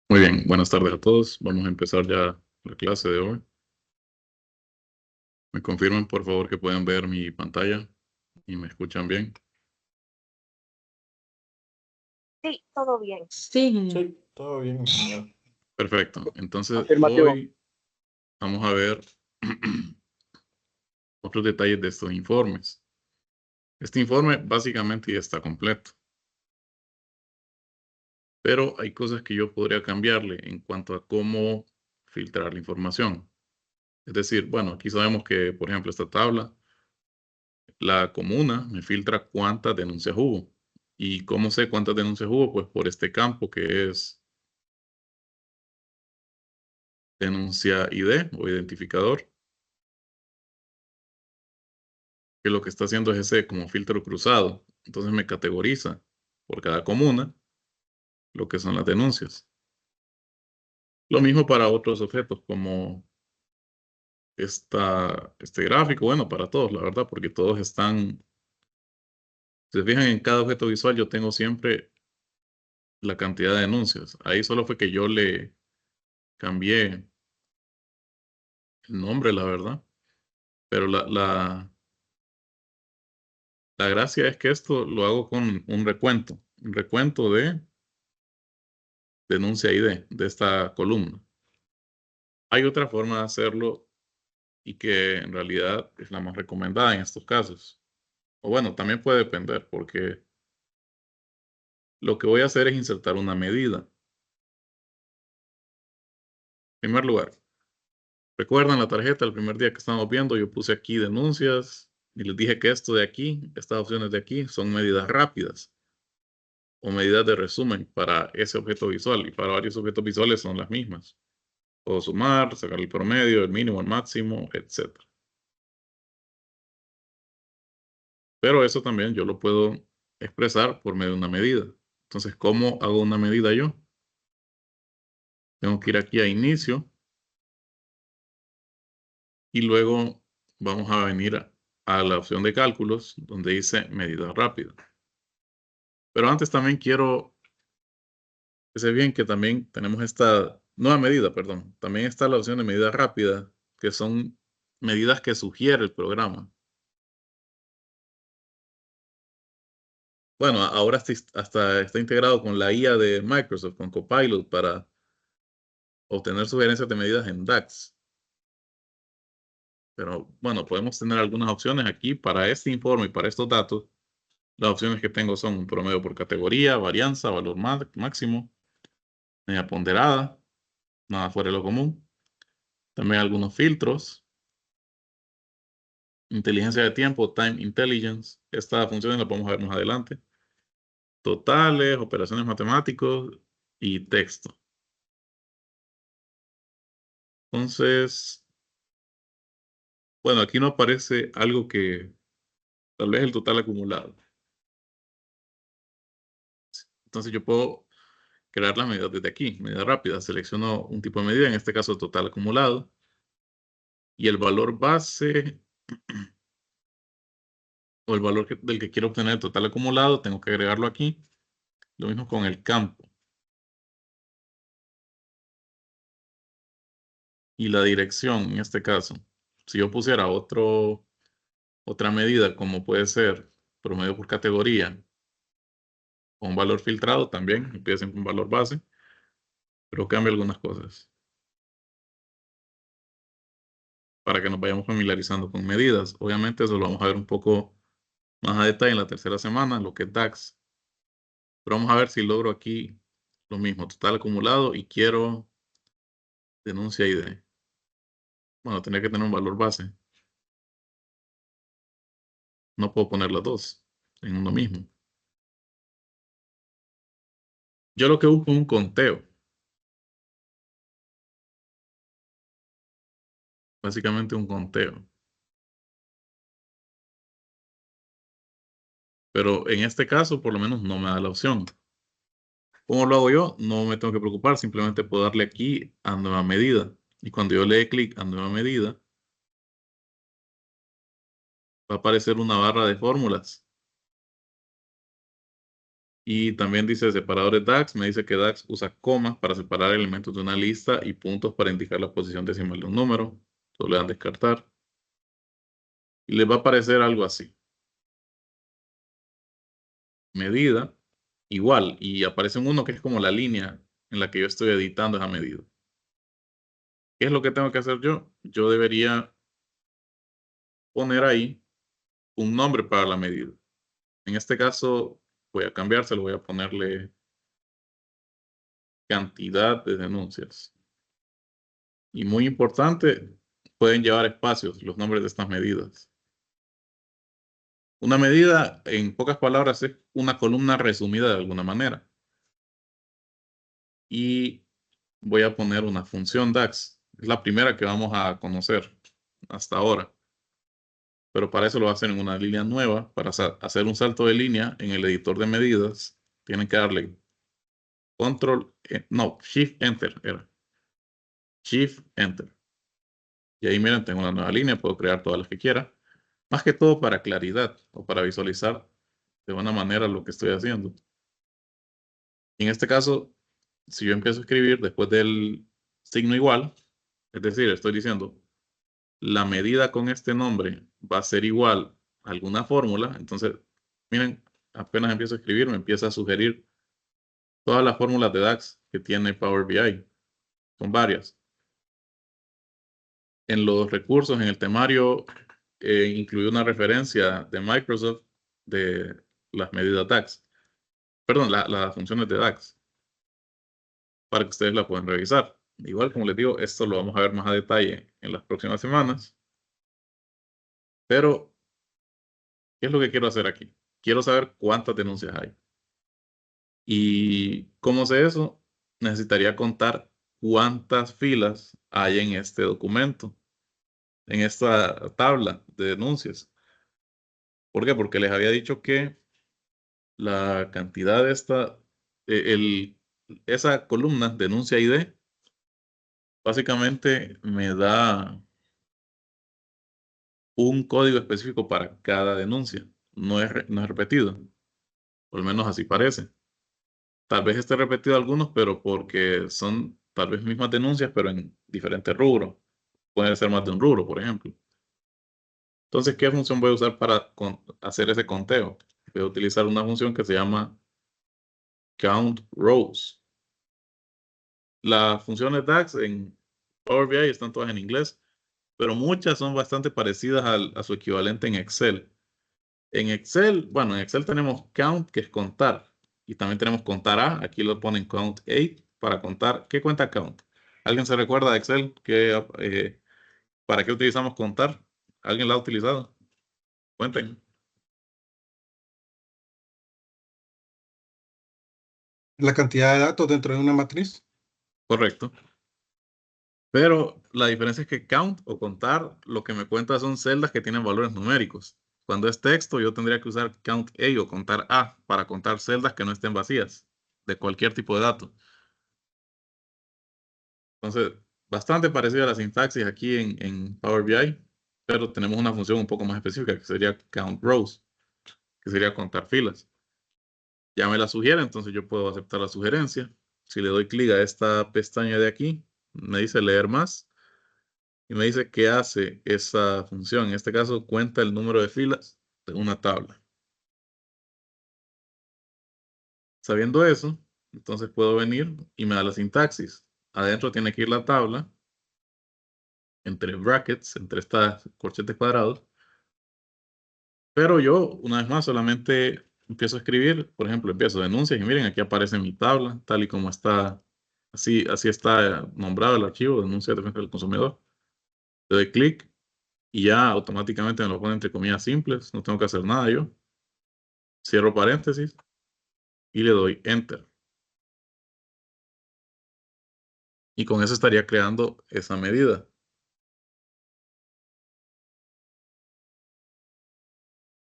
Muy bien, buenas tardes a todos. Vamos a empezar ya la clase de hoy. ¿Me confirman, por favor, que pueden ver mi pantalla y me escuchan bien? Sí, todo bien. Sí, todo bien, ingeniero. Perfecto. Entonces, Afirmativo. hoy vamos a ver otros detalles de estos informes. Este informe básicamente ya está completo, pero hay cosas que yo podría cambiarle en cuanto a cómo filtrar la información. Es decir, bueno, aquí sabemos que, por ejemplo, esta tabla, la comuna me filtra cuántas denuncias hubo. ¿Y cómo sé cuántas denuncias hubo? Pues por este campo que es denuncia ID o identificador, que lo que está haciendo es ese como filtro cruzado. Entonces me categoriza por cada comuna lo que son las denuncias. Lo mismo para otros objetos como este gráfico, bueno, para todos, la verdad, porque todos están, si se fijan en cada objeto visual, yo tengo siempre la cantidad de denuncias. Ahí solo fue que yo le cambié el nombre, la verdad. Pero la gracia es que esto lo hago con un recuento de denuncia ID de esta columna. Hay otra forma de hacerlo y que en realidad es la más recomendada en estos casos. O bueno, también puede depender porque lo que voy a hacer es insertar una medida. En primer lugar, recuerdan la tarjeta el primer día que estábamos viendo, yo puse aquí denuncias y les dije que esto de aquí, estas opciones de aquí son medidas rápidas o medidas de resumen para ese objeto visual y para varios objetos visuales son las mismas. Puedo sumar, sacar el promedio, el mínimo, el máximo, etc. Pero eso también yo lo puedo expresar por medio de una medida. Entonces, ¿cómo hago una medida yo? Tengo que ir aquí a inicio y luego vamos a venir a la opción de cálculos donde dice medida rápida. Pero antes también quiero que se bien que también tenemos esta nueva medida, perdón. También está la opción de medida rápida, que son medidas que sugiere el programa. Bueno, ahora hasta está integrado con la IA de Microsoft, con Copilot, para obtener sugerencias de medidas en DAX. Pero bueno, podemos tener algunas opciones aquí para este informe y para estos datos. Las opciones que tengo son un promedio por categoría, varianza, valor máximo, media ponderada, nada fuera de lo común. También algunos filtros, inteligencia de tiempo, time intelligence. Estas funciones las podemos ver más adelante. Totales, operaciones matemáticos y texto. Entonces, bueno, aquí no aparece algo que tal vez el total acumulado. Entonces yo puedo crear las medidas desde aquí, medida rápida. Selecciono un tipo de medida, en este caso total acumulado. Y el valor base o el valor del que quiero obtener el total acumulado, tengo que agregarlo aquí. Lo mismo con el campo. Y la dirección, en este caso. Si yo pusiera otra medida, como puede ser promedio por categoría, o un valor filtrado también, empieza siempre un valor base, pero cambia algunas cosas. Para que nos vayamos familiarizando con medidas. Obviamente eso lo vamos a ver un poco más a detalle en la tercera semana, lo que es DAX. Pero vamos a ver si logro aquí lo mismo, total acumulado y quiero denuncia ID. Bueno, tendría que tener un valor base. No puedo poner las dos en uno mismo. Yo lo que busco es un conteo. Básicamente un conteo. Pero en este caso, por lo menos no me da la opción. ¿Cómo lo hago yo? No me tengo que preocupar. Simplemente puedo darle aquí a nueva medida. Y cuando yo le dé clic a nueva medida, va a aparecer una barra de fórmulas. Y también dice separadores DAX. Me dice que DAX usa comas para separar elementos de una lista y puntos para indicar la posición decimal de un número. Solo le dan descartar. Y les va a aparecer algo así. Medida, igual. Y aparece uno que es como la línea en la que yo estoy editando esa medida. ¿Qué es lo que tengo que hacer yo? Yo debería poner ahí un nombre para la medida. En este caso voy a cambiárselo, voy a ponerle cantidad de denuncias. Y muy importante, pueden llevar espacios los nombres de estas medidas. Una medida, en pocas palabras, es una columna resumida de alguna manera. Y voy a poner una función DAX. Es la primera que vamos a conocer hasta ahora. Pero para eso lo voy a hacer en una línea nueva. Para hacer un salto de línea en el editor de medidas, tienen que darle Shift Enter era. Shift Enter. Y ahí miren, tengo una nueva línea, puedo crear todas las que quiera. Más que todo para claridad o para visualizar de buena manera lo que estoy haciendo. En este caso, si yo empiezo a escribir después del signo igual, es decir, estoy diciendo la medida con este nombre va a ser igual a alguna fórmula, entonces, miren, apenas empiezo a escribir, me empieza a sugerir todas las fórmulas de DAX que tiene Power BI. Son varias. En los recursos, en el temario, incluí una referencia de Microsoft de las medidas DAX. Perdón, las funciones de DAX, para que ustedes la puedan revisar. Igual, como les digo, esto lo vamos a ver más a detalle en las próximas semanas. Pero, ¿qué es lo que quiero hacer aquí? Quiero saber cuántas denuncias hay. ¿Y cómo sé eso? Necesitaría contar cuántas filas hay en este documento, en esta tabla de denuncias. ¿Por qué? Porque les había dicho que la cantidad de esa columna, denuncia ID, básicamente me da un código específico para cada denuncia. No es repetido, por lo menos así parece. Tal vez esté repetido algunos, pero porque son tal vez mismas denuncias, pero en diferentes rubros. Puede ser más de un rubro, por ejemplo. Entonces, ¿qué función voy a usar para hacer ese conteo? Voy a utilizar una función que se llama count rows. Las funciones DAX en Power BI están todas en inglés, pero muchas son bastante parecidas a su equivalente en Excel. En Excel, bueno, en Excel tenemos count, que es contar, y también tenemos contar a, aquí lo ponen count 8 para contar. ¿Qué cuenta count? ¿Alguien se recuerda de Excel? ¿Para qué utilizamos contar? ¿Alguien la ha utilizado? Cuenten. La cantidad de datos dentro de una matriz. Correcto. Pero la diferencia es que count o contar lo que me cuenta son celdas que tienen valores numéricos. Cuando es texto, yo tendría que usar count A o contar A para contar celdas que no estén vacías de cualquier tipo de dato. Entonces, bastante parecida a la sintaxis aquí en Power BI, pero tenemos una función un poco más específica que sería count rows, que sería contar filas. Ya me la sugiere, entonces yo puedo aceptar la sugerencia. Si le doy clic a esta pestaña de aquí, me dice leer más y me dice qué hace esa función. En este caso, cuenta el número de filas de una tabla. Sabiendo eso, entonces puedo venir y me da la sintaxis. Adentro tiene que ir la tabla, entre brackets, entre estas corchetes cuadrados. Pero yo, una vez más, solamente empiezo a escribir. Por ejemplo, empiezo denuncias y miren, aquí aparece mi tabla, tal y como está. Así está nombrado el archivo, denuncia de defensa del consumidor. Le doy clic y ya automáticamente me lo pone entre comillas simples. No tengo que hacer nada yo. Cierro paréntesis y le doy Enter. Y con eso estaría creando esa medida.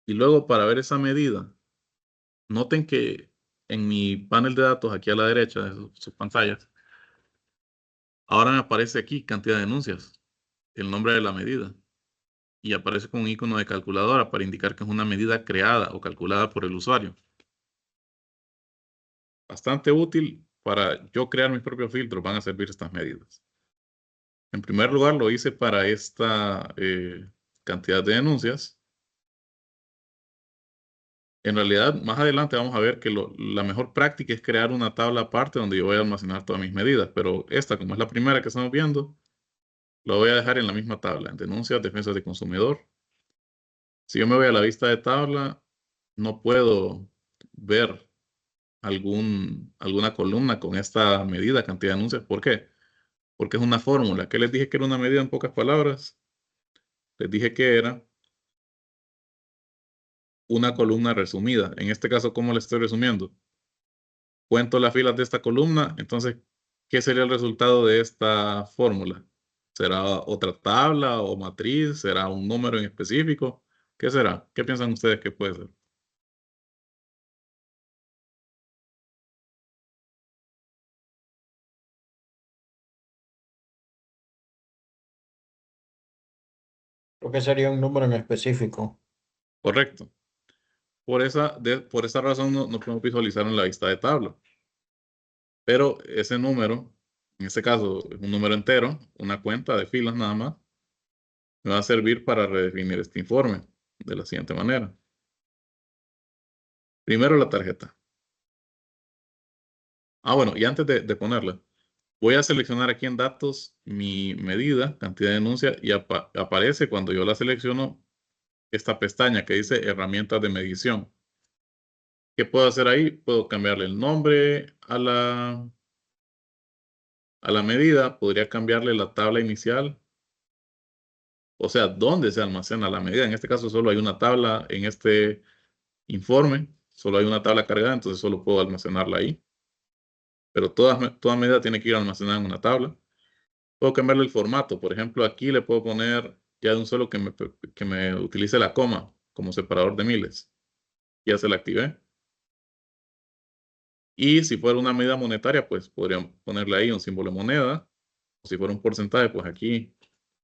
Y luego para ver esa medida, noten que en mi panel de datos aquí a la derecha de sus pantallas, ahora me aparece aquí cantidad de denuncias, el nombre de la medida. Y aparece con un icono de calculadora para indicar que es una medida creada o calculada por el usuario. bastante útil para yo crear mis propios filtros. Van a servir estas medidas. En primer lugar, lo hice para esta cantidad de denuncias. En realidad, más adelante vamos a ver que la mejor práctica es crear una tabla aparte donde yo voy a almacenar todas mis medidas. Pero esta, como es la primera que estamos viendo, lo voy a dejar en la misma tabla, en denuncias, defensas de consumidor. Si yo me voy a la vista de tabla, no puedo ver alguna columna con esta medida, cantidad de denuncias. ¿Por qué? Porque es una fórmula. ¿Qué les dije que era una medida en pocas palabras? Les dije que era una columna resumida. En este caso, ¿cómo le estoy resumiendo? Cuento las filas de esta columna, entonces, ¿qué sería el resultado de esta fórmula? ¿Será otra tabla o matriz? ¿Será un número en específico? ¿Qué será? ¿Qué piensan ustedes que puede ser? Creo que sería un número en específico. Correcto. Por esa razón no podemos visualizar en la vista de tabla. Pero ese número, en este caso es un número entero, una cuenta de filas nada más, me va a servir para redefinir este informe de la siguiente manera. Primero la tarjeta. Bueno, y antes de ponerla, voy a seleccionar aquí en datos mi medida, cantidad de denuncia, y aparece cuando yo la selecciono esta pestaña que dice herramientas de medición. ¿Qué puedo hacer ahí? Puedo cambiarle el nombre a la medida, podría cambiarle la tabla inicial, o sea, dónde se almacena la medida. En este caso solo hay una tabla en este informe, solo hay una tabla cargada, entonces solo puedo almacenarla ahí. Pero toda medida tiene que ir almacenada en una tabla. Puedo cambiarle el formato. Por ejemplo, aquí le puedo poner ya de un solo que me utilice la coma como separador de miles. Ya se la activé. Y si fuera una medida monetaria, pues podría ponerle ahí un símbolo de moneda. O si fuera un porcentaje, pues aquí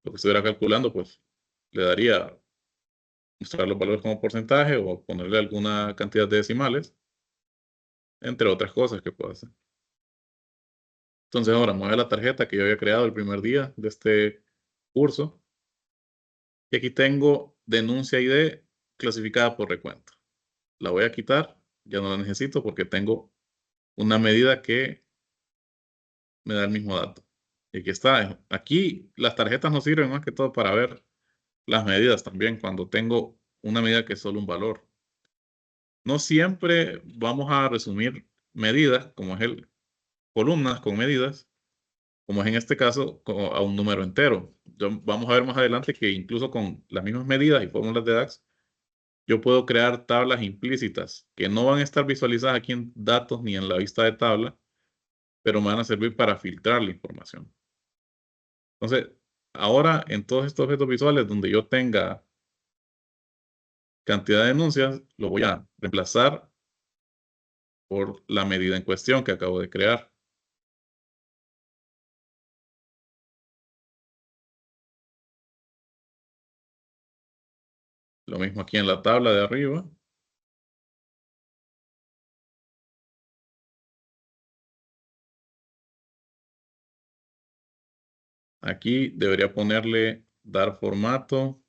lo que estuviera calculando, pues le daría mostrar los valores como porcentaje o ponerle alguna cantidad de decimales, entre otras cosas que puedo hacer. Entonces ahora me voy a la tarjeta que yo había creado el primer día de este curso. Y aquí tengo denuncia ID clasificada por recuento. La voy a quitar, ya no la necesito porque tengo una medida que me da el mismo dato. Y aquí está. Aquí las tarjetas nos sirven más que todo para ver las medidas también cuando tengo una medida que es solo un valor. No siempre vamos a resumir medidas, como es columnas con medidas, como es en este caso, a un número entero. Vamos a ver más adelante que incluso con las mismas medidas y fórmulas de DAX, yo puedo crear tablas implícitas que no van a estar visualizadas aquí en datos ni en la vista de tabla, pero me van a servir para filtrar la información. Entonces, ahora en todos estos objetos visuales donde yo tenga cantidad de denuncias, lo voy a reemplazar por la medida en cuestión que acabo de crear. Lo mismo aquí en la tabla de arriba. Aquí debería ponerle dar formato.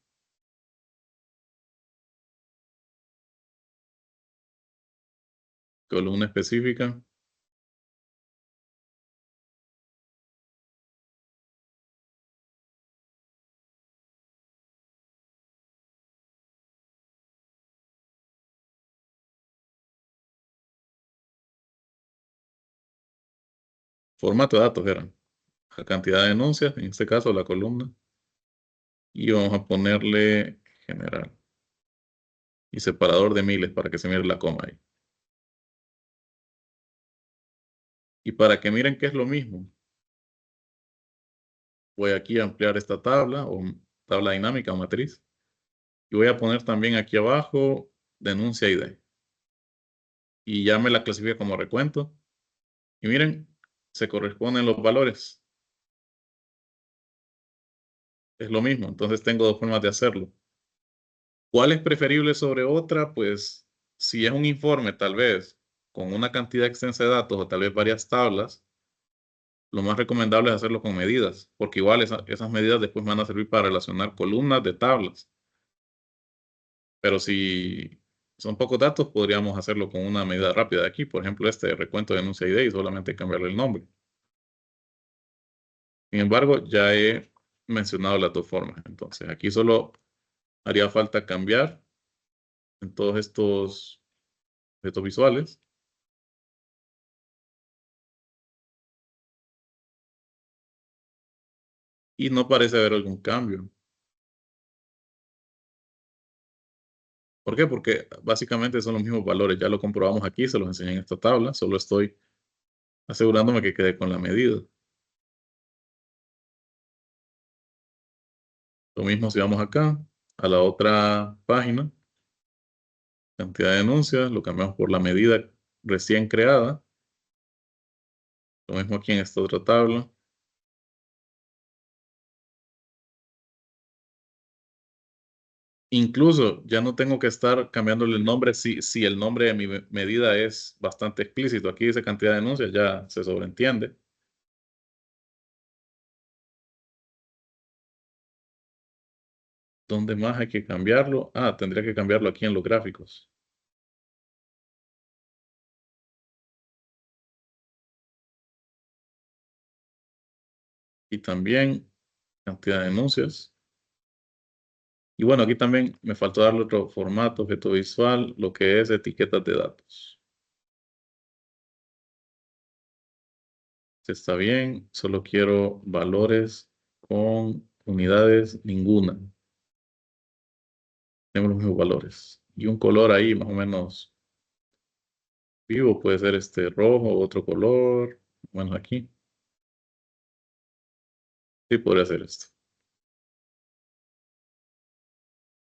Columna específica. Formato de datos eran. La cantidad de denuncias, en este caso la columna. Y vamos a ponerle general. Y separador de miles para que se mire la coma ahí. Y para que miren que es lo mismo, voy aquí a ampliar esta tabla o tabla dinámica o matriz. Y voy a poner también aquí abajo denuncia ID. Y ya me la clasifica como recuento. Y miren, se corresponden los valores. Es lo mismo, entonces tengo dos formas de hacerlo. ¿Cuál es preferible sobre otra? Pues si es un informe, tal vez con una cantidad extensa de datos o tal vez varias tablas, lo más recomendable es hacerlo con medidas, porque igual esas medidas después van a servir para relacionar columnas de tablas. Pero si son pocos datos, podríamos hacerlo con una medida rápida de aquí. Por ejemplo, este recuento de denuncia ID y solamente cambiarle el nombre. Sin embargo, ya he mencionado las dos formas. Entonces, aquí solo haría falta cambiar en todos estos objetos visuales. Y no parece haber algún cambio. ¿Por qué? Porque básicamente son los mismos valores. Ya lo comprobamos aquí, se los enseñé en esta tabla. Solo estoy asegurándome que quede con la medida. Lo mismo si vamos acá a la otra página. Cantidad de denuncias, lo cambiamos por la medida recién creada. Lo mismo aquí en esta otra tabla. Incluso ya no tengo que estar cambiándole el nombre si el nombre de mi medida es bastante explícito. Aquí dice cantidad de denuncias, ya se sobreentiende. ¿Dónde más hay que cambiarlo? Ah, tendría que cambiarlo aquí en los gráficos. Y también cantidad de denuncias. Y bueno, aquí también me faltó darle otro formato, objeto visual, lo que es etiquetas de datos. Está bien, solo quiero valores con unidades ninguna. Tenemos los mismos valores. Y un color ahí más o menos vivo, puede ser este rojo, otro color. Bueno, aquí. Sí, podría ser esto.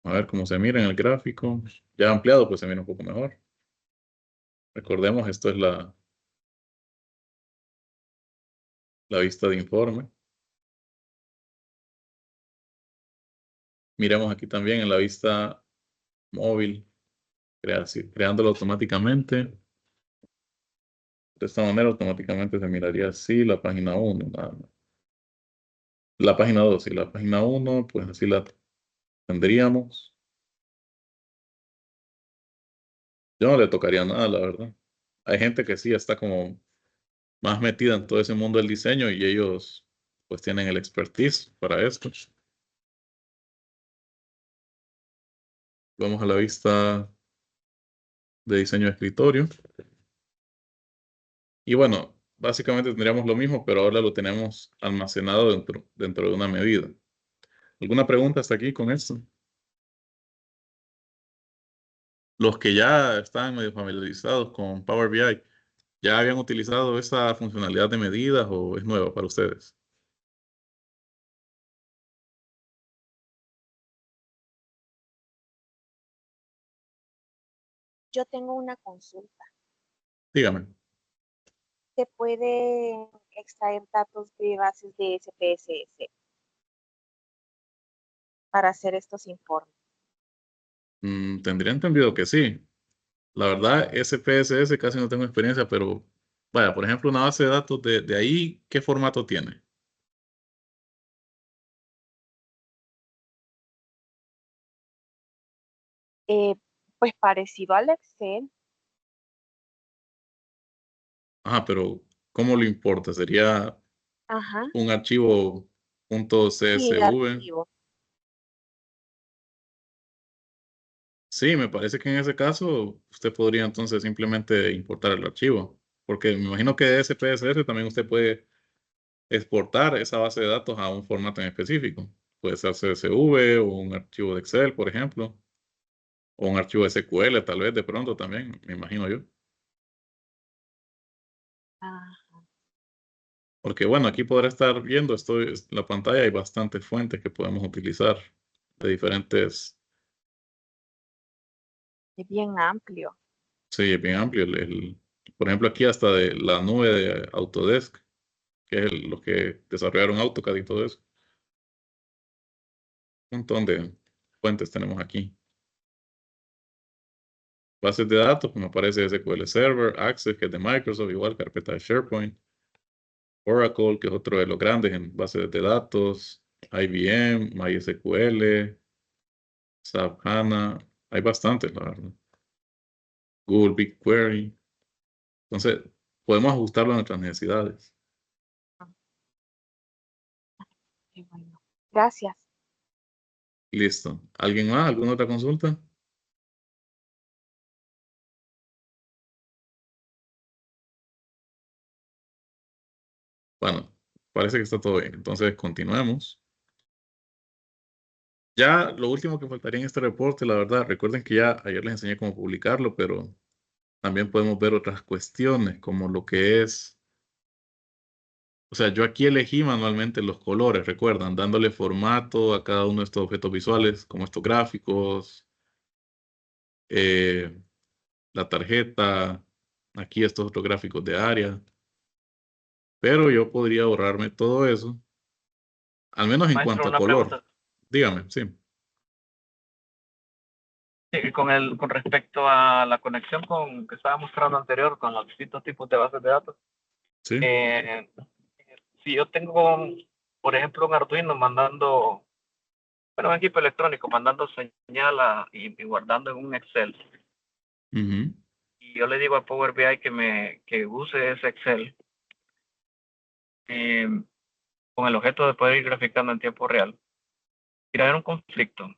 A ver cómo se mira en el gráfico. Ya ampliado, pues se mira un poco mejor. Recordemos, esto es la vista de informe. Miremos aquí también en la vista móvil, creándolo automáticamente. De esta manera automáticamente se miraría así la página 1, nada más. La página 2 y la página 1, pues así la tendríamos. Yo no le tocaría nada, la verdad. Hay gente que sí está como más metida en todo ese mundo del diseño y ellos pues tienen el expertise para esto. Vamos a la vista de diseño de escritorio. Y bueno, básicamente tendríamos lo mismo, pero ahora lo tenemos almacenado dentro de una medida. ¿Alguna pregunta hasta aquí con esto? Los que ya están medio familiarizados con Power BI, ¿ya habían utilizado esa funcionalidad de medidas o es nueva para ustedes? Yo tengo una consulta. Dígame. ¿Se puede extraer datos de bases de SPSS para hacer estos informes? Tendría entendido que sí. La verdad, SPSS casi no tengo experiencia, pero vaya, por ejemplo, una base de datos de ahí, ¿qué formato tiene? Eh, pues parecido al Excel. Ajá, pero ¿cómo lo importa? ¿Sería Ajá, un archivo sí, el .csv? archivo. Sí, me parece que en ese caso usted podría entonces simplemente importar el archivo, porque me imagino que de SPSS también usted puede exportar esa base de datos a un formato en específico. Puede ser CSV o un archivo de Excel, por ejemplo, o un archivo de SQL, tal vez de pronto también, me imagino yo. Ah, Porque bueno, aquí podrá estar viendo la pantalla, hay bastantes fuentes que podemos utilizar de diferentes, es bien amplio. sí, es bien amplio. Por ejemplo, aquí hasta de la nube de Autodesk, que es los que desarrollaron AutoCAD y todo eso. Un montón de fuentes tenemos aquí. Bases de datos, como aparece SQL Server, Access, que es de Microsoft, igual carpeta de SharePoint, Oracle, que es otro de los grandes en bases de datos, IBM, MySQL, SAP HANA, hay bastantes, la verdad. Google BigQuery. Entonces, podemos ajustarlo a nuestras necesidades. Qué bueno. Gracias. Listo. ¿Alguien más? ¿Alguna otra consulta? Bueno, parece que está todo bien. Entonces, continuemos. Ya lo último que faltaría en este reporte, la verdad, recuerden que ya ayer les enseñé cómo publicarlo, pero también podemos ver otras cuestiones, como lo que es, o sea, yo aquí elegí manualmente los colores, recuerdan, dándole formato a cada uno de estos objetos visuales, como estos gráficos, eh, la tarjeta, aquí estos otros gráficos de área, pero yo podría ahorrarme todo eso, al menos en Maestro, cuanto a una color. pregunta. Dígame, sí. Sí, con respecto a la conexión que estaba mostrando anterior con los distintos tipos de bases de datos. Sí. Si yo tengo, por ejemplo, un Arduino mandando, bueno, un equipo electrónico mandando señal y guardando en un Excel, Ujú. y yo le digo a Power BI que use ese Excel eh, con el objeto de poder ir graficando en tiempo real, ir a haber un conflicto.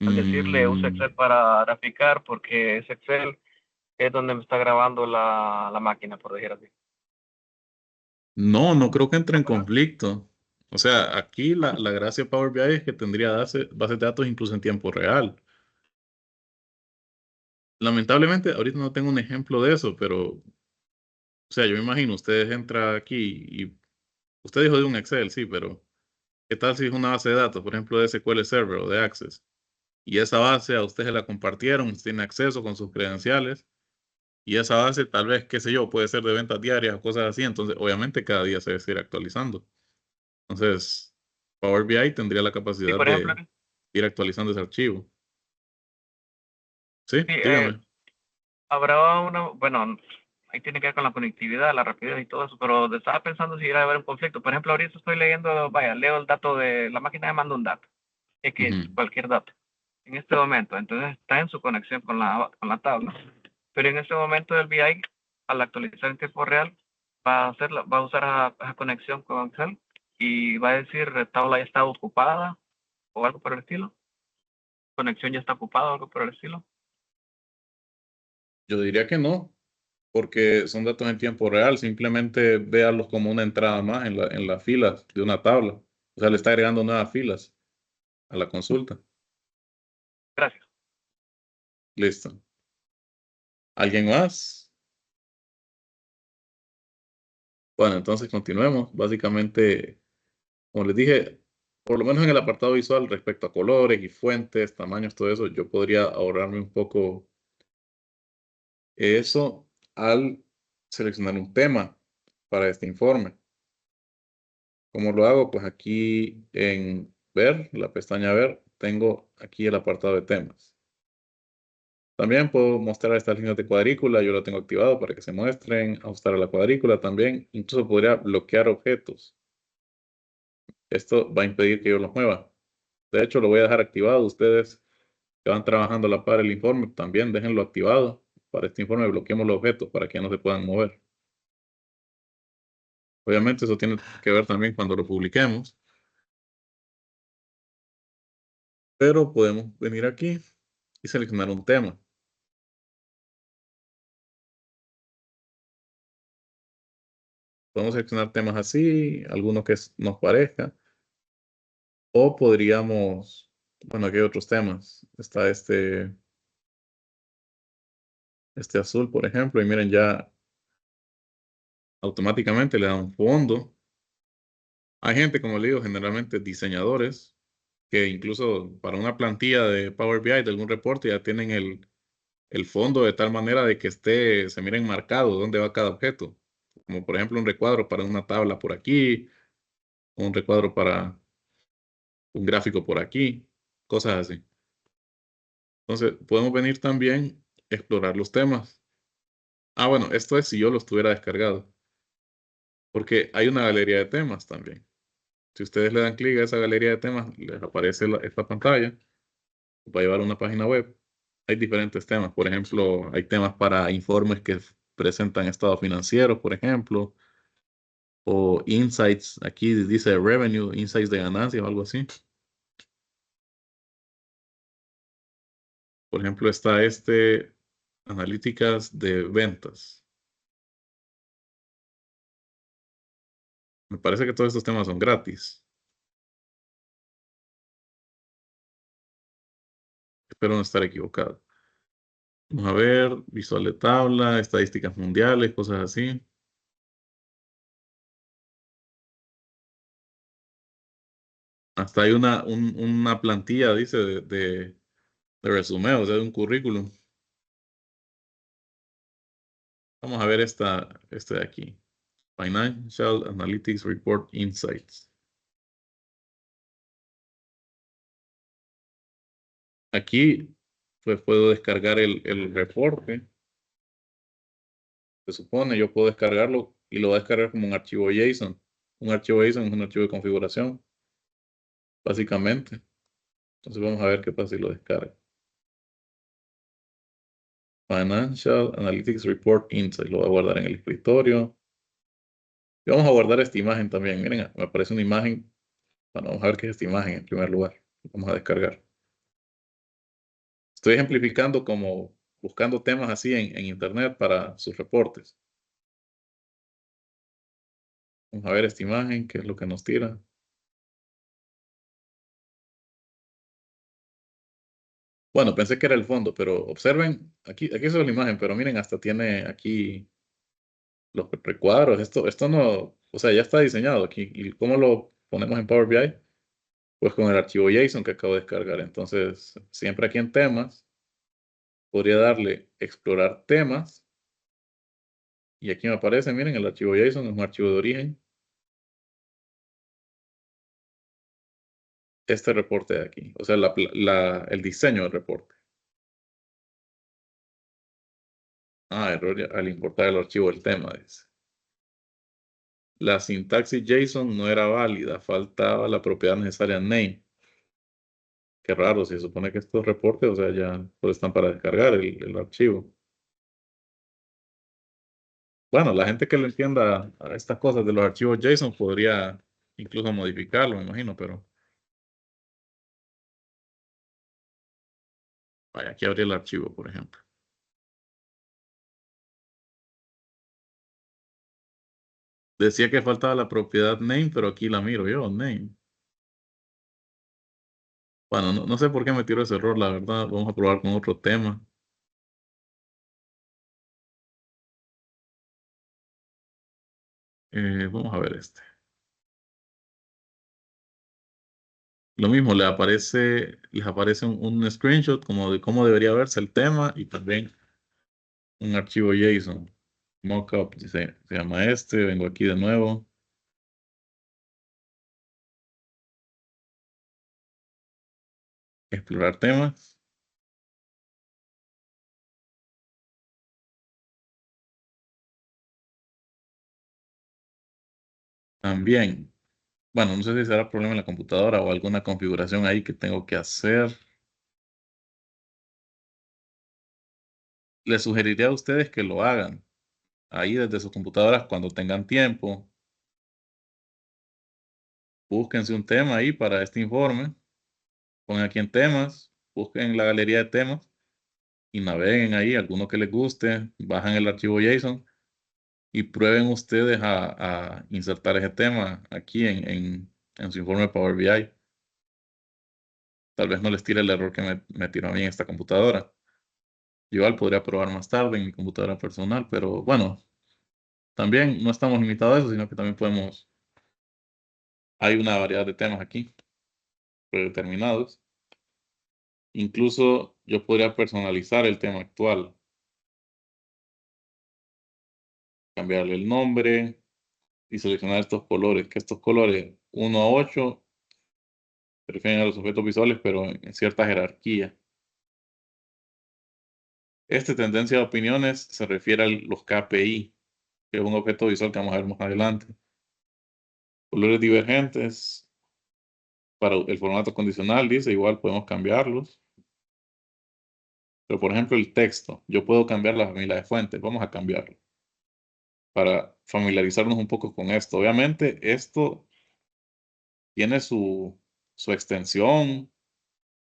Al decirle use Excel para graficar, porque ese Excel es donde me está grabando la máquina, por decir así. No, no creo que entre en conflicto. O sea, aquí la gracia de Power BI es que tendría bases de datos incluso en tiempo real. Lamentablemente, ahorita no tengo un ejemplo de eso, pero, o sea, yo me imagino, ustedes entran aquí y usted dijo de un Excel, sí, pero ¿qué tal si es una base de datos, por ejemplo, de SQL Server o de Access? Y esa base a usted se la compartieron, usted tiene acceso con sus credenciales, y esa base tal vez, qué sé yo, puede ser de ventas diarias o cosas así, entonces obviamente cada día se debe seguir actualizando. Entonces, Power BI tendría la Sí, capacidad por ejemplo, de ir actualizando ese archivo. Sí, sí, dígame. habrá una, bueno, ahí tiene que ver con la conectividad, la rapidez y todo eso, pero estaba pensando si iba a haber un conflicto. Por ejemplo, ahorita estoy leyendo, vaya, leo el dato de la máquina, me manda un dato, X, Ujú. cualquier dato, en este momento. Entonces está en su conexión con la tabla. Pero en este momento el BI, al actualizar en tiempo real, va a usar esa conexión con Excel y va a decir, tabla ya está ocupada o algo por el estilo. Conexión ya está ocupada o algo por el estilo. Yo diría que no, porque son datos en tiempo real, simplemente véanlos como una entrada más en las filas de una tabla. O sea, le está agregando nuevas filas a la consulta. Gracias. Listo. ¿Alguien más? Bueno, entonces continuemos. Básicamente, como les dije, por lo menos en el apartado visual respecto a colores y fuentes, tamaños, todo eso, yo podría ahorrarme un poco eso al seleccionar un tema para este informe. ¿Cómo lo hago? Pues aquí en ver, la pestaña ver, tengo aquí el apartado de temas. También puedo mostrar estas líneas de cuadrícula, yo lo tengo activado para que se muestren, ajustar a la cuadrícula también. Incluso podría bloquear objetos. Esto va a impedir que yo los mueva. De hecho, lo voy a dejar activado. Ustedes que van trabajando a la par el informe, también déjenlo activado. Para este informe bloqueemos los objetos para que no se puedan mover. Obviamente eso tiene que ver también cuando lo publiquemos. Pero podemos venir aquí y seleccionar un tema. Podemos seleccionar temas así, algunos que nos parezca. O podríamos, bueno, aquí hay otros temas. Está este azul, por ejemplo, y miren, ya automáticamente le da un fondo. Hay gente, como le digo, generalmente diseñadores, que incluso para una plantilla de Power BI, de algún reporte, ya tienen el fondo de tal manera de que se miren marcado dónde va cada objeto. Como por ejemplo un recuadro para una tabla por aquí, un recuadro para un gráfico por aquí, cosas así. Entonces, podemos venir también a explorar los temas. Bueno, esto es si yo los tuviera descargado. Porque hay una galería de temas también. Si ustedes le dan clic a esa galería de temas, les aparece esta pantalla. Va a llevar a una página web. Hay diferentes temas. Por ejemplo, hay temas para informes que presentan estados financieros, por ejemplo. O insights. Aquí dice revenue, insights de ganancias o algo así. Por ejemplo, está analíticas de ventas. Me parece que todos estos temas son gratis. Espero no estar equivocado. Vamos a ver, visual de tabla, estadísticas mundiales, cosas así. Hasta hay una plantilla, dice, de resumen, o sea, de un currículum. Vamos a ver este de aquí. Financial Analytics Report Insights. Aquí, pues puedo descargar el reporte. Se supone, yo puedo descargarlo y lo voy a descargar como un archivo JSON. Un archivo JSON es un archivo de configuración, básicamente. Entonces vamos a ver qué pasa si lo descarga. Financial Analytics Report Insight. Lo voy a guardar en el escritorio. Y vamos a guardar esta imagen también. Miren, me aparece una imagen. Bueno, vamos a ver qué es esta imagen en primer lugar. Vamos a descargar. Estoy ejemplificando como buscando temas así en internet para sus reportes. Vamos a ver esta imagen, qué es lo que nos tira. Bueno, pensé que era el fondo, pero observen, aquí es la imagen, pero miren, hasta tiene aquí los recuadros. Esto no, o sea, ya está diseñado aquí. ¿Y cómo lo ponemos en Power BI? Pues con el archivo JSON que acabo de descargar. Entonces, siempre aquí en temas, podría darle explorar temas. Y aquí me aparece, miren, el archivo JSON es un archivo de origen. Este reporte de aquí, o sea, el diseño del reporte. Error al importar el archivo del tema, dice. La sintaxis JSON no era válida, faltaba la propiedad necesaria name. Qué raro, se supone que estos reportes, o sea, ya pues están para descargar el archivo. Bueno, la gente que le entienda a estas cosas de los archivos JSON podría incluso modificarlo, me imagino, pero vaya, aquí habría el archivo, por ejemplo. Decía que faltaba la propiedad name, pero aquí la miro yo, name. Bueno, no sé por qué me tiró ese error, la verdad. Vamos a probar con otro tema. Vamos a ver este. Lo mismo, les aparece un screenshot como de cómo debería verse el tema y también un archivo JSON. Mockup, se llama este. Vengo aquí de nuevo. Explorar temas. También, bueno, no sé si será problema en la computadora o alguna configuración ahí que tengo que hacer. Les sugeriría a ustedes que lo hagan ahí desde sus computadoras cuando tengan tiempo. Búsquense un tema ahí para este informe. Pongan aquí en temas, busquen la galería de temas y naveguen ahí, alguno que les guste, bajan el archivo JSON y prueben ustedes a insertar ese tema aquí en su informe Power BI. Tal vez no les tire el error que me tiró a mí en esta computadora. Yo igual podría probar más tarde en mi computadora personal, pero bueno, también no estamos limitados a eso, sino que también hay una variedad de temas aquí predeterminados. Incluso yo podría personalizar el tema actual, cambiarle el nombre y seleccionar estos colores, que estos colores 1 a 8 se refieren a los objetos visuales, pero en cierta jerarquía. Tendencia de opiniones se refiere a los KPI, que es un objeto visual que vamos a ver más adelante. Colores divergentes para el formato condicional, dice, igual podemos cambiarlos. Pero por ejemplo el texto, yo puedo cambiar la familia de fuentes, vamos a cambiarlo para familiarizarnos un poco con esto. Obviamente esto tiene su extensión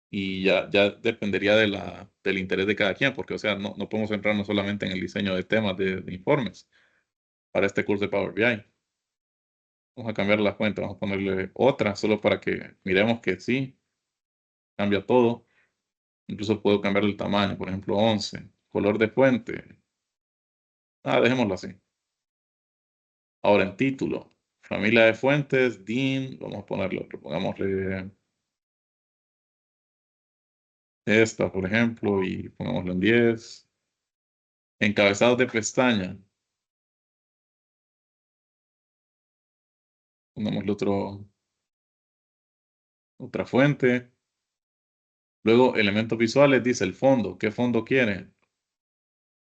y ya dependería del interés de cada quien, porque o sea, no podemos centrarnos solamente en el diseño de temas de informes para este curso de Power BI. Vamos a cambiar la fuente, vamos a ponerle otra, solo para que miremos que sí, cambia todo. Incluso puedo cambiar el tamaño, por ejemplo, 11. Color de fuente. Dejémoslo así. Ahora en título, familia de fuentes, DIN, vamos a ponerle otro, pongámosle esta, por ejemplo, y pongámoslo en 10. Encabezados de pestaña, pongámosle otra fuente. Luego, elementos visuales, dice el fondo. ¿Qué fondo quiere?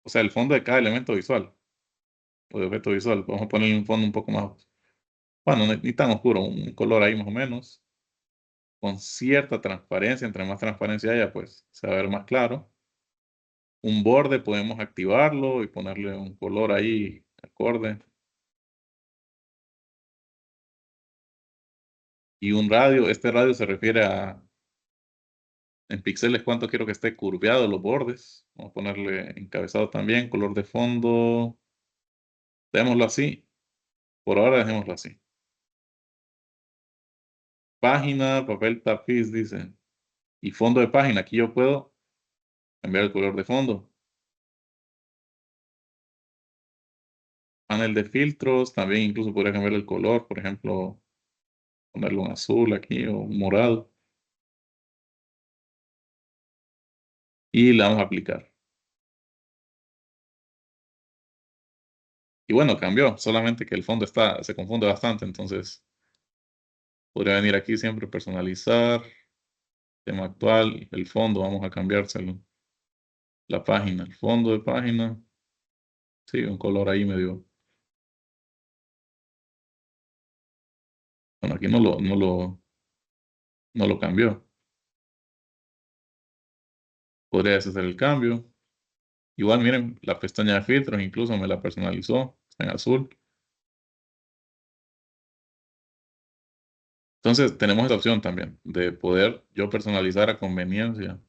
O sea, el fondo de cada elemento visual o de objeto visual. Vamos a ponerle un fondo un poco más, bueno, ni tan oscuro, un color ahí más o menos, con cierta transparencia. Entre más transparencia haya, pues se va a ver más claro. Un borde podemos activarlo y ponerle un color ahí acorde. Y un radio, este radio se refiere a, en píxeles, cuánto quiero que esté curveado los bordes. Vamos a ponerle encabezado también, color de fondo. Dejémoslo así. Por ahora dejémoslo así. Página, papel tapiz, dice. Y fondo de página. Aquí yo puedo cambiar el color de fondo. Panel de filtros, también incluso podría cambiar el color. Por ejemplo, ponerle un azul aquí o un morado. Y le vamos a aplicar. Y bueno, cambió. Solamente que el fondo se confunde bastante. Entonces, podría venir aquí siempre personalizar. Tema actual, el fondo, vamos a cambiárselo. La página, el fondo de página. Sí, un color ahí medio. Bueno, aquí no lo cambió. Podría hacer el cambio. Igual, miren, la pestaña de filtros incluso me la personalizó. Está en azul. Entonces, tenemos esta opción también de poder yo personalizar a conveniencia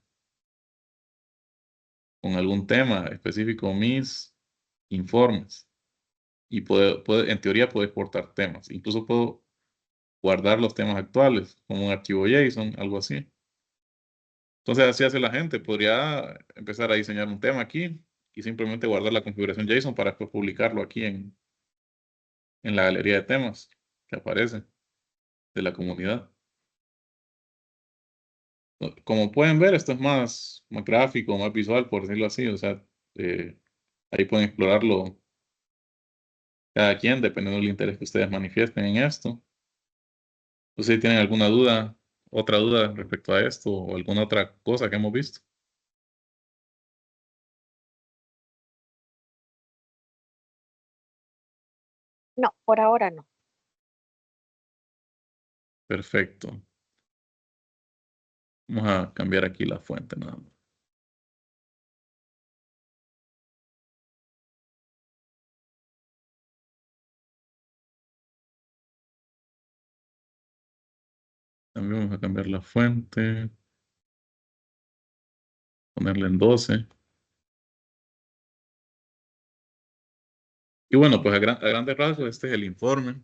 con algún tema específico mis informes. Y en teoría puedo exportar temas. Incluso puedo guardar los temas actuales como un archivo JSON, algo así. Entonces así hace la gente. Podría empezar a diseñar un tema aquí y simplemente guardar la configuración JSON para después publicarlo aquí en la galería de temas que aparece de la comunidad. Como pueden ver, esto es más gráfico, más visual, por decirlo así. O sea, ahí pueden explorarlo cada quien, dependiendo del interés que ustedes manifiesten en esto. Entonces, si tienen alguna duda, otra duda respecto a esto o alguna otra cosa que hemos visto. No, por ahora no. Perfecto. Vamos a cambiar aquí la fuente nada más. También vamos a cambiar la fuente. Ponerle en 12. Y bueno, pues a grandes rasgos, este es el informe.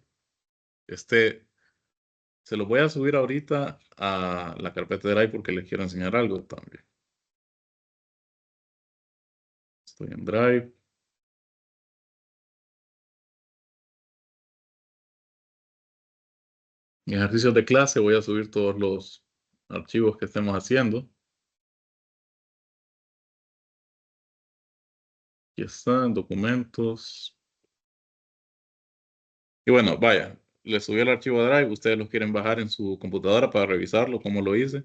Se lo voy a subir ahorita a la carpeta de Drive porque les quiero enseñar algo también. Estoy en Drive. En ejercicios de clase voy a subir todos los archivos que estemos haciendo. Aquí están, documentos. Y bueno, vaya, les subí el archivo a Drive. Ustedes lo quieren bajar en su computadora para revisarlo, como lo hice.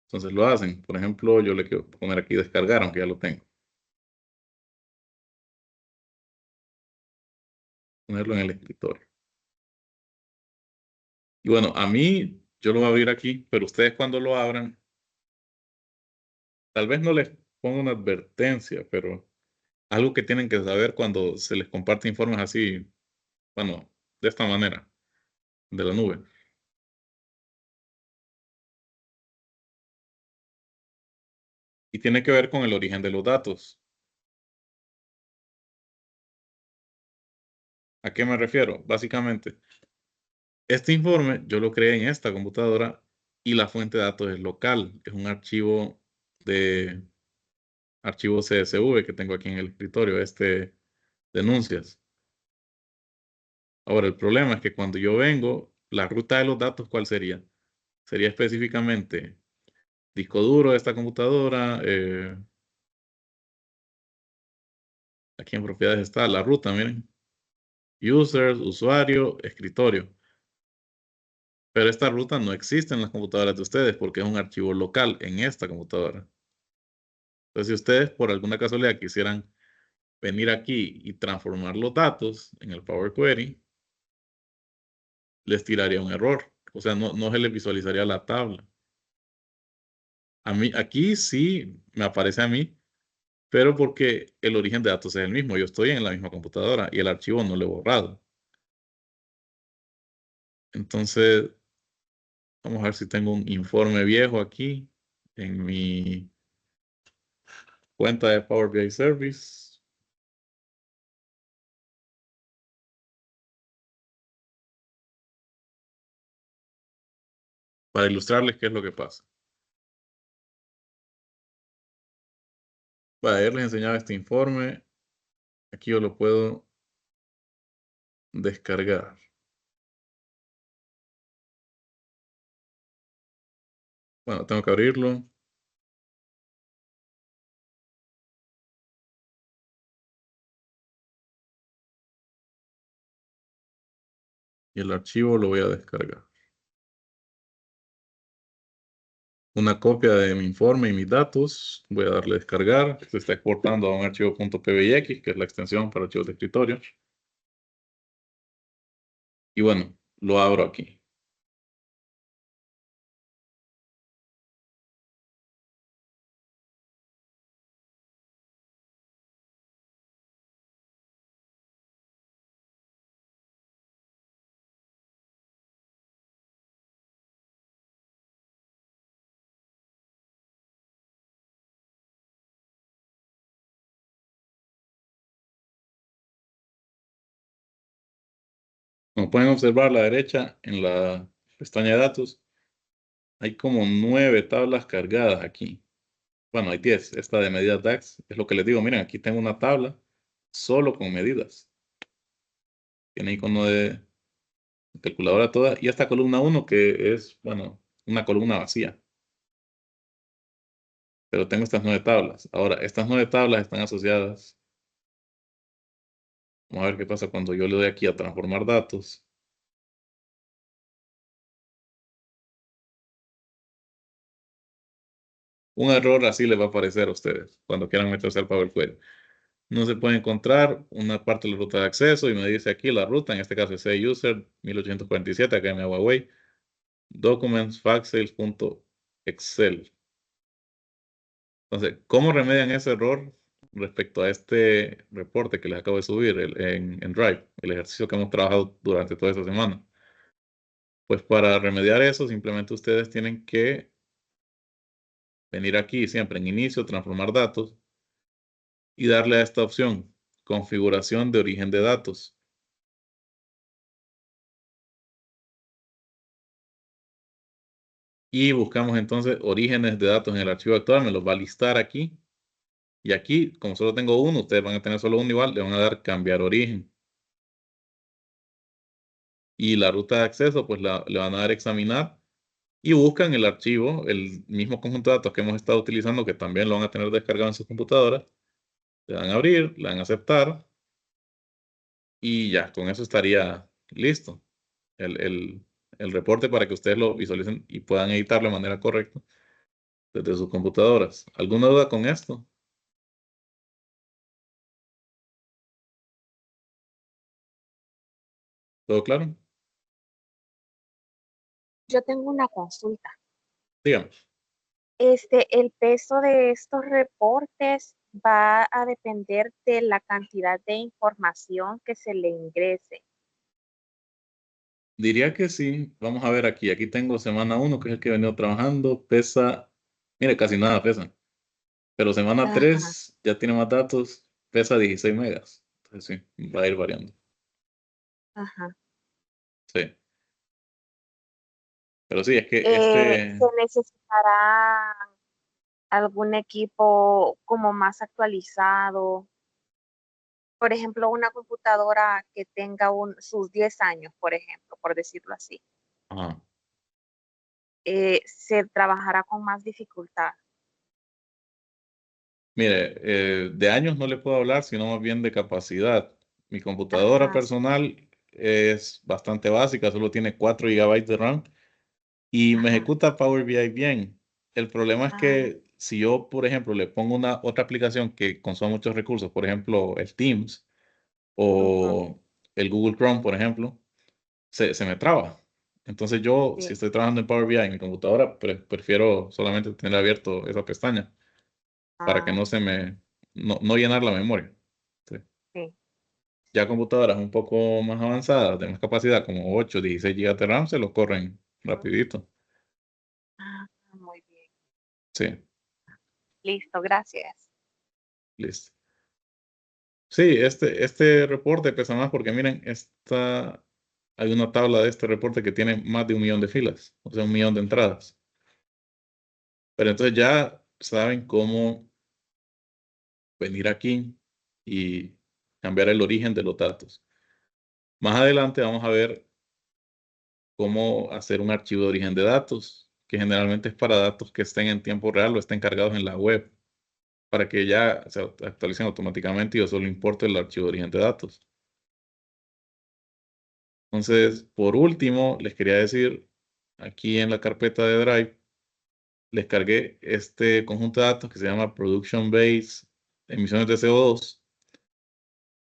Entonces lo hacen. Por ejemplo, yo le quiero poner aquí descargar, aunque ya lo tengo. ponerlo en el escritorio. Y bueno, a mí, yo lo voy a abrir aquí, pero ustedes cuando lo abran, tal vez no les ponga una advertencia, pero algo que tienen que saber cuando se les comparte informes así, bueno, de esta manera, de la nube. Y tiene que ver con el origen de los datos. ¿A qué me refiero? Básicamente, este informe yo lo creé en esta computadora y la fuente de datos es local. Es un archivo de archivo CSV que tengo aquí en el escritorio, denuncias. Ahora, el problema es que cuando yo vengo, la ruta de los datos, ¿cuál sería? Sería específicamente disco duro de esta computadora. Aquí en propiedades está la ruta, miren. Users, usuario, escritorio. Pero esta ruta no existe en las computadoras de ustedes porque es un archivo local en esta computadora. Entonces, si ustedes por alguna casualidad quisieran venir aquí y transformar los datos en el Power Query, les tiraría un error. O sea, no se les visualizaría la tabla. A mí, aquí sí me aparece a mí, pero porque el origen de datos es el mismo. Yo estoy en la misma computadora y el archivo no lo he borrado. Entonces, vamos a ver si tengo un informe viejo aquí en mi cuenta de Power BI Service. Para ilustrarles qué es lo que pasa. Para ayer les enseñaba este informe. Aquí yo lo puedo descargar. Bueno, tengo que abrirlo. Y el archivo lo voy a descargar. Una copia de mi informe y mis datos. Voy a darle a descargar. Se está exportando a un archivo .pbx, que es la extensión para archivos de escritorio. Y bueno, lo abro aquí. Como pueden observar a la derecha, en la pestaña de datos, hay como 9 tablas cargadas aquí. Bueno, hay 10. Esta de medidas DAX es lo que les digo. Miren, aquí tengo una tabla solo con medidas. Tiene icono de calculadora toda. Y esta columna 1 que es, bueno, una columna vacía. Pero tengo estas 9 tablas. Ahora, estas 9 tablas están asociadas. Vamos a ver qué pasa cuando yo le doy aquí a transformar datos. Un error así les va a aparecer a ustedes cuando quieran meterse al Power Query. No se puede encontrar una parte de la ruta de acceso y me dice aquí la ruta, en este caso es user 1847, acá en Huawei, documents, faxsales.excel. Entonces, ¿cómo remedian ese error respecto a este reporte que les acabo de subir en Drive, el ejercicio que hemos trabajado durante toda esta semana? Pues para remediar eso, simplemente ustedes tienen que venir aquí siempre en inicio, transformar datos y darle a esta opción, configuración de origen de datos. Y buscamos entonces orígenes de datos en el archivo actual, me los va a listar aquí. Y aquí, como solo tengo uno, ustedes van a tener solo uno igual, le van a dar cambiar origen. Y la ruta de acceso, pues le van a dar examinar y buscan el archivo, el mismo conjunto de datos que hemos estado utilizando, que también lo van a tener descargado en sus computadoras. Le dan a abrir, le dan a aceptar y ya, con eso estaría listo el reporte para que ustedes lo visualicen y puedan editarlo de manera correcta desde sus computadoras. ¿Alguna duda con esto? ¿Todo claro? Yo tengo una consulta. Digamos. El peso de estos reportes va a depender de la cantidad de información que se le ingrese. Diría que sí. Vamos a ver aquí. Aquí tengo semana 1, que es el que he venido trabajando. Pesa, mire, casi nada pesa. Pero semana Ajá, 3 ya tiene más datos. Pesa 16 megas. Entonces sí, va a ir variando. ajá. Sí. Pero sí, es que ¿Se necesitará algún equipo como más actualizado? Por ejemplo, una computadora que tenga sus 10 años, por ejemplo, por decirlo así, ajá. se trabajará con más dificultad. Mire, de años no le puedo hablar, sino más bien de capacidad. Mi computadora Ajá, sí. personal es bastante básica, solo tiene 4 GB de RAM y me Ajá. ejecuta Power BI bien. El problema es Ah, que si yo, por ejemplo, le pongo una otra aplicación que consuma muchos recursos, por ejemplo, el Teams ujú, o el Google Chrome, por ejemplo, se me traba. Entonces yo, si sí, estoy trabajando en Power BI en mi computadora, prefiero solamente tener abierto esa pestaña para que ah, no se me, no llenar la memoria. Sí. sí. Ya computadoras un poco más avanzadas, de más capacidad, como 8, 16 GB de RAM, se lo corren rapidito. Ah, muy bien. Sí, Listo, gracias. listo. Sí, este reporte pesa más porque miren, hay una tabla de este reporte que tiene más de 1 millón de filas, o sea, 1 millón de entradas. Pero entonces ya saben cómo venir aquí y cambiar el origen de los datos. Más adelante vamos a ver cómo hacer un archivo de origen de datos, que generalmente es para datos que estén en tiempo real o estén cargados en la web, para que ya se actualicen automáticamente y yo solo importe el archivo de origen de datos. Entonces, por último, les quería decir, aquí en la carpeta de Drive, les cargué este conjunto de datos que se llama Production Base Emisiones de CO2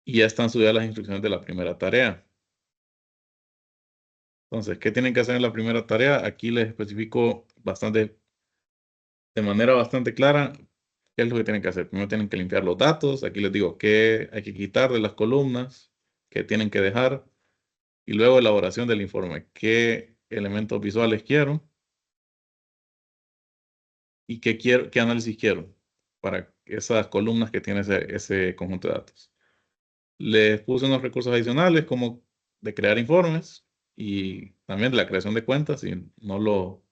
y ya están subidas las instrucciones de la primera tarea. Entonces, ¿qué tienen que hacer en la primera tarea? Aquí les especifico de manera bastante clara qué es lo que tienen que hacer. Primero tienen que limpiar los datos. Aquí les digo qué hay que quitar de las columnas, qué tienen que dejar. Y luego elaboración del informe. ¿Qué elementos visuales quiero? ¿Y qué análisis quiero para esas columnas que tiene ese conjunto de datos? Les puse unos recursos adicionales como de crear informes y también de la creación de cuentas si no lo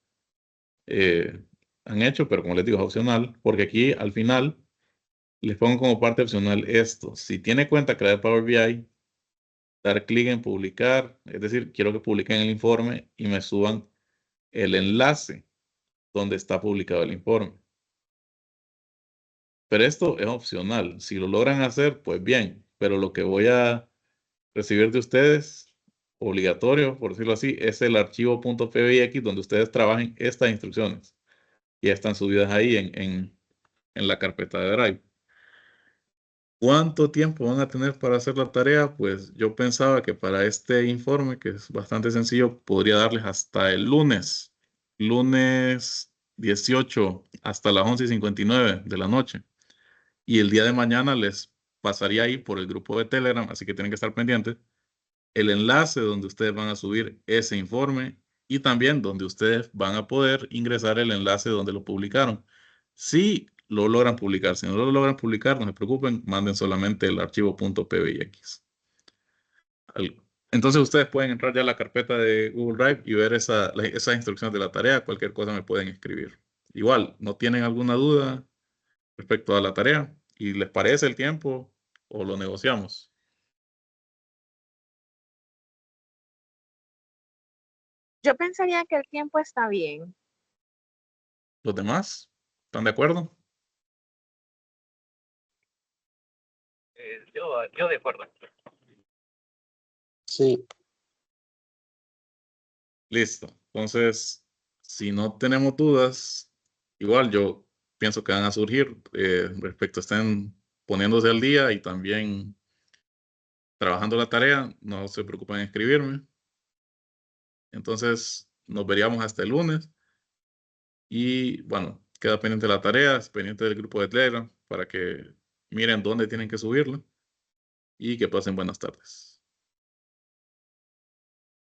han hecho, pero como les digo, es opcional, porque aquí al final les pongo como parte opcional esto. Si tiene cuenta crear Power BI, dar clic en publicar, es decir, quiero que publiquen el informe y me suban el enlace donde está publicado el informe. Pero esto es opcional. Si lo logran hacer, pues bien, pero lo que voy a recibir de ustedes, obligatorio, por decirlo así, es el archivo .pbx donde ustedes trabajen estas instrucciones. Ya están subidas ahí en la carpeta de Drive. ¿Cuánto tiempo van a tener para hacer la tarea? Pues yo pensaba que para este informe, que es bastante sencillo, podría darles hasta el lunes 18 hasta las 11:59 de la noche. Y el día de mañana les pasaría ahí por el grupo de Telegram, así que tienen que estar pendientes, el enlace donde ustedes van a subir ese informe y también donde ustedes van a poder ingresar el enlace donde lo publicaron. Si lo logran publicar, si no lo logran publicar, no se preocupen, manden solamente el archivo .pbx. Entonces ustedes pueden entrar ya a la carpeta de Google Drive y ver esas instrucciones de la tarea. Cualquier cosa me pueden escribir. Igual, ¿no tienen alguna duda respecto a la tarea? ¿Y les parece el tiempo o lo negociamos? Yo pensaría que el tiempo está bien. ¿Los demás? ¿Están de acuerdo? Yo de acuerdo. Sí, Listo. Entonces, si no tenemos dudas, igual yo pienso que van a surgir respecto, estén poniéndose al día y también trabajando la tarea, no se preocupen en escribirme. Entonces, nos veríamos hasta el lunes. Y bueno, queda pendiente la tarea, pendiente del grupo de Telegram para que miren dónde tienen que subirlo y que pasen buenas tardes.